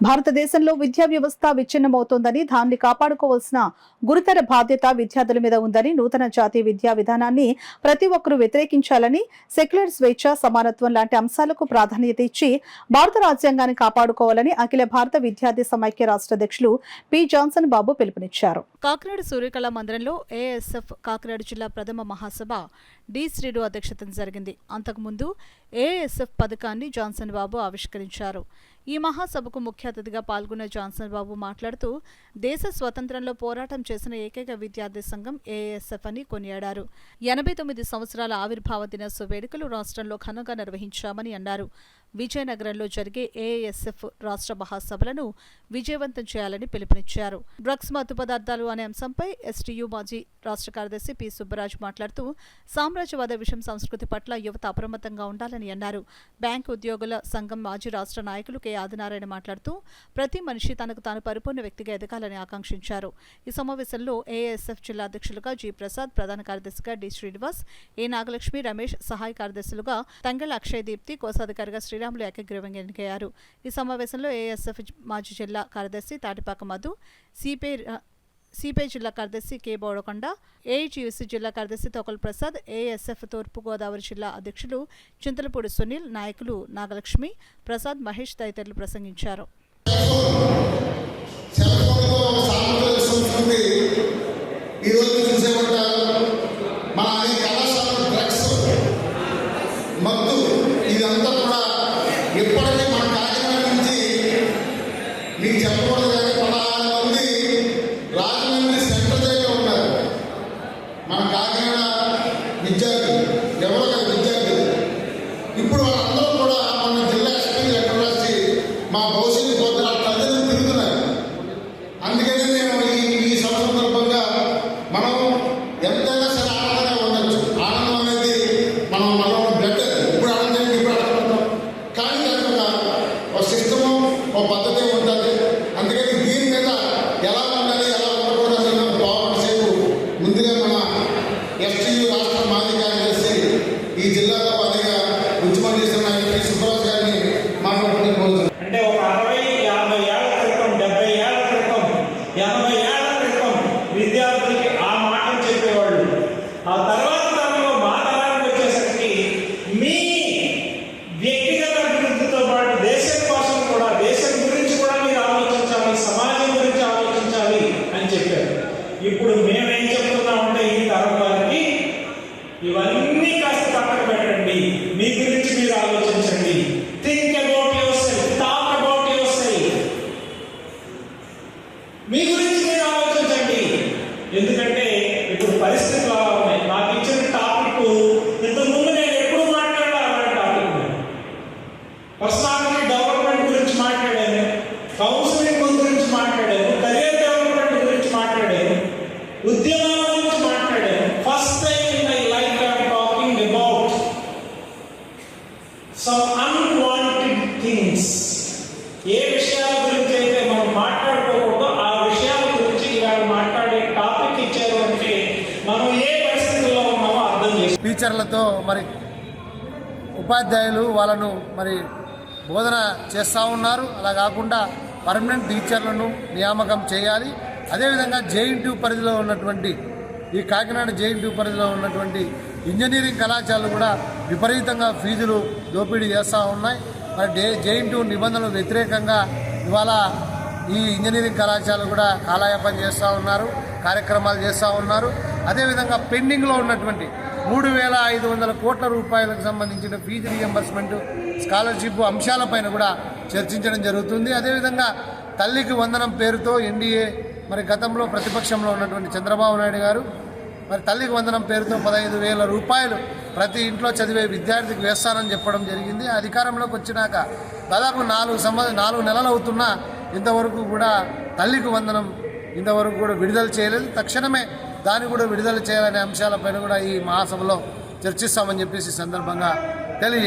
భారతదేశంలో విద్యా వ్యవస్థ విచ్ఛిన్నమవుతోందని, దాన్ని కాపాడుకోవాల్సిన గురుతర బాధ్యత విద్యార్థుల మీద ఉందని, నూతన జాతీయ విద్యా విధానాన్ని ప్రతి ఒక్కరూ వ్యతిరేకించాలని, సెక్యులర్ స్వేచ్ఛ, సమానత్వం లాంటి అంశాలకు ప్రాధాన్యత ఇచ్చి భారత రాజ్యాంగాన్ని కాపాడుకోవాలని అఖిల భారత విద్యార్థి సమైక్య రాష్ట్ర అధ్యక్షులు పి జాన్సన్ బాబు పిలుపునిచ్చారు. కాకినాడ సూర్యకళా మందిరంలో ఏఎస్ఎఫ్ కాకినాడ జిల్లా ప్రథమ మహాసభ డి శ్రీడు అధ్యక్షతన జరిగింది. అంతకుముందు ఏఎస్ఎఫ్ పథకాన్ని జాన్సన్ బాబు ఆవిష్కరించారు. ఈ మహాసభకు ముఖ్య అతిథిగా పాల్గొన్న జాన్సన్ బాబు మాట్లాడుతూ, దేశ స్వతంత్రంలో పోరాటం చేసిన ఏకైక విద్యార్థి సంఘం ఏఎస్ఎఫ్ అని కొనియాడారు. 89 సంవత్సరాల ఆవిర్భావ దినోత్సవ వేడుకలు రాష్ట్రంలో ఘనంగా నిర్వహించామని అన్నారు. విజయనగరంలో జరిగే ఏఎస్ఎఫ్ రాష్ట్ర మహాసభలను విజయవంతం చేయాలని పిలుపునిచ్చారు. డ్రగ్స్ మత్తు పదార్థాలు అనే అంశంపై ఎస్టీయూ మాజీ రాష్ట్ర కార్యదర్శి పి సుబ్బరాజు మాట్లాడుతూ, సామ్రాజ్యవాద విషం సంస్కృతి పట్ల యువత అప్రమత్తంగా ఉండాలని అన్నారు. బ్యాంకు ఉద్యోగుల సంఘం మాజీ రాష్ట్ర నాయకులు కె ఆదినారాయణ మాట్లాడుతూ, ప్రతి మనిషి తనకు తాను పరిపూర్ణ వ్యక్తిగా ఎదగాలని ఆకాంక్షించారు. ఈ సమావేశంలో ఏఎస్ఎఫ్ జిల్లా అధ్యక్షులుగా జి ప్రసాద్, ప్రధాన కార్యదర్శిగా డి శ్రీనివాస్, ఏ నాగలక్ష్మి, రమేష్, సహాయ కార్యదర్శులుగా తంగళ అక్షయ్ దీప్తి, కోశాధికారిగా శ్రీరాములు ఏకగ్రీవంగా ఎన్నికయ్యారు. ఈ సమావేశంలో ఏఎస్ఎఫ్ మాజీ జిల్లా కార్యదర్శి తాటిపాక మధు, సిపిఐ జిల్లా కార్యదర్శి కె బోడకొండ, ఏఐటీయూసీ జిల్లా కార్యదర్శి తోకల్ ప్రసాద్, ఏఎస్ఎఫ్ తూర్పు గోదావరి జిల్లా అధ్యక్షులు చింతలపూడి సునీల్, నాయకులు నాగలక్ష్మి, ప్రసాద్, మహేష్ తదితరులు ప్రసంగించారు. ఇప్పుడు వాళ్ళందరూ కూడా మన జిల్లా ఎస్పీ లెటర్ రాసి మా భవిష్యత్తు కోసం ప్రజలు తిరుగుతున్నారు. అందుకని మేము ఈ సందర్భంగా మనం ఎంతైనా సరే ఆనందంగా ఉండొచ్చు. ఆనందం అనేది మనం బ్లడ్ ఇప్పుడు ఆనందం ఇప్పుడు ఆనందపడతాం, కానీ ఒక సిస్టము ఒక పద్ధతి ఉంటుంది. అందుకని దీని మీద ఎలా ఉండాలి, ఎలా ఉండకూడదు అనే బాగుంటేసేపు ముందుగా మన ఎస్టీయూ రాష్ట్ర మాజీ కార్యదర్శి ఈ జిల్లాలో అదిగా ఉద్యమం చేసిన సుబ్బరాజు గారిని మాట్లాడుతున్నారు. అంటే ఒక 60-50 ఏళ్ల క్రితం, 70 ఏళ్ల క్రితం, 80 ఏళ్ల క్రితం విద్యార్థులకి ఆ మాటలు చెప్పేవాళ్ళు. ఆ తర్వాత తరంలో మా తరానికి వచ్చేసరికి మీ వ్యక్తిగత అభివృద్ధితో పాటు దేశం కోసం కూడా, దేశం గురించి కూడా మీరు ఆలోచించాలి, సమాజం గురించి ఆలోచించాలి అని చెప్పారు. ఇప్పుడు మేమేం చెప్తున్నామంటే ఈ తరం వారికి ఇవన్నీ కాస్త పక్కన పెట్టండి, మీ గురించి మీరు ఆలోచించండి. Think about yourself, talk about yourself. మీ గురించి మీరు ఆలోచించండి. ఎందుకంటే ఇప్పుడు పరిస్థితులు అలా ఉన్నాయి. నాకు ఇచ్చిన టాపిక్ ఇంతకుముందు నేను ఎప్పుడు మాట్లాడాలి అలాంటి టాపిక్. పర్సనాలిటీ డెవలప్మెంట్ గురించి మాట్లాడాను, కౌన్సిలింగ్ గురించి మాట్లాడాను, కెరియర్ డెవలప్మెంట్ గురించి మాట్లాడాను, ఉద్యమాల గురించి మాట్లాడాను. First time in my life I'm talking about some unwanted things. ఏ విషయాల గురించి అయితే మనం మాట్లాడుకోకూడదో ఆ విషయాల గురించి ఇవాళ మాట్లాడే టాపిక్ ఇచ్చారు అంటే మనం ఏ పరిస్థితుల్లో ఉన్నామో అర్థం చేస్తాం. టీచర్లతో మరి ఉపాధ్యాయులు వాళ్ళను మరి బోధన చేస్తూ ఉన్నారు. అలా కాకుండా పర్మనెంట్ టీచర్లను నియామకం చేయాలి. అదేవిధంగా జేఎన్‌టీయూ పరిధిలో ఉన్నటువంటి ఈ కాకినాడ జేఎన్‌టీయూ పరిధిలో ఉన్నటువంటి ఇంజనీరింగ్ కళాశాలలు కూడా విపరీతంగా ఫీజులు దోపిడీ చేస్తూ ఉన్నాయి. మరి జేఎన్‌టీయూ నిబంధనలు వ్యతిరేకంగా ఇవాళ ఈ ఇంజనీరింగ్ కళాశాలలు కూడా కాలయాపన చేస్తూ ఉన్నారు, కార్యక్రమాలు చేస్తూ ఉన్నారు. అదేవిధంగా పెండింగ్లో ఉన్నటువంటి 3,500 కోట్ల రూపాయలకు సంబంధించిన ఫీజు రీఎంబర్స్మెంట్, స్కాలర్షిప్ అంశాలపైన కూడా చర్చించడం జరుగుతుంది. అదేవిధంగా తల్లికి వందనం పేరుతో ఎన్డీఏ మరి గతంలో ప్రతిపక్షంలో ఉన్నటువంటి చంద్రబాబు నాయుడు గారు మరి తల్లికి వందనం పేరుతో 15,000 రూపాయలు ప్రతి ఇంట్లో చదివే విద్యార్థికి వేస్తానని చెప్పడం జరిగింది. అధికారంలోకి వచ్చినాక దాదాపు 4 నెలలు అవుతున్నా ఇంతవరకు కూడా తల్లికి వందనం ఇంతవరకు కూడా విడుదల చేయలేదు. తక్షణమే దాన్ని కూడా విడుదల చేయాలనే అంశాలపైన కూడా ఈ మహాసభలో చర్చిస్తామని చెప్పేసి సందర్భంగా తెలియ